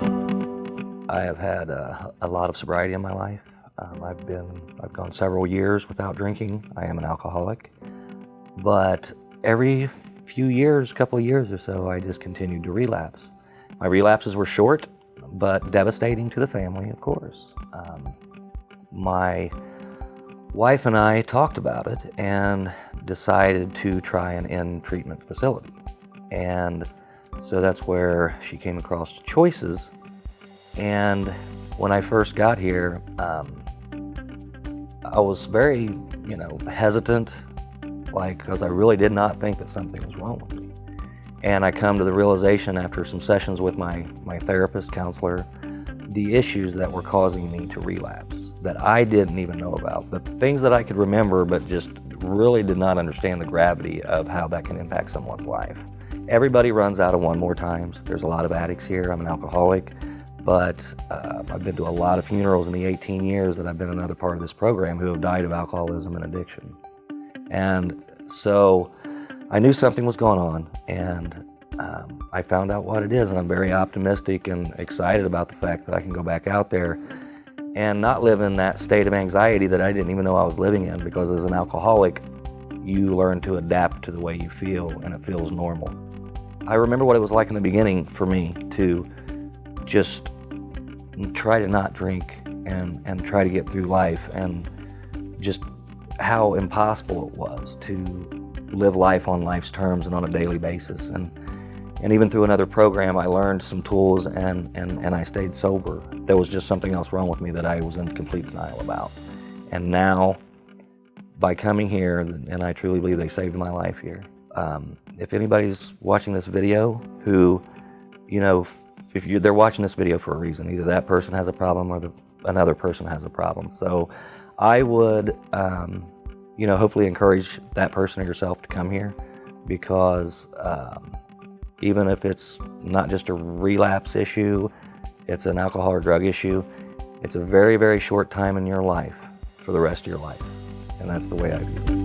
I have had a lot of sobriety in my life. I've gone several years without drinking. I am an alcoholic, but every few years, couple of years or so, I just continued to relapse. My relapses were short, but devastating to the family, of course. My wife and I talked about it and decided to try an in-treatment facility. And so that's where she came across Choices. And when I first got here, I was very, hesitant, because I really did not think that something was wrong with me. And I come to the realization after some sessions with my therapist, counselor, the issues that were causing me to relapse that I didn't even know about, the things that I could remember but just really did not understand the gravity of how that can impact someone's life. Everybody runs out of one more times. There's a lot of addicts here. I'm an alcoholic. But I've been to a lot of funerals in the 18 years that I've been another part of this program who have died of alcoholism and addiction. And so I knew something was going on, and I found out what it is, and I'm very optimistic and excited about the fact that I can go back out there and not live in that state of anxiety that I didn't even know I was living in, because as an alcoholic, you learn to adapt to the way you feel, and it feels normal. I remember what it was like in the beginning for me to just try to not drink and try to get through life, and just how impossible it was to live life on life's terms and on a daily basis. And even through another program, I learned some tools and I stayed sober. There was just something else wrong with me that I was in complete denial about. And now, by coming here, and I truly believe they saved my life here. If anybody's watching this video who, they're watching this video for a reason. Either that person has a problem or another person has a problem. So I would, hopefully encourage that person or yourself to come here, because even if it's not just a relapse issue, it's an alcohol or drug issue, it's a very, very short time in your life for the rest of your life. And that's the way I view it.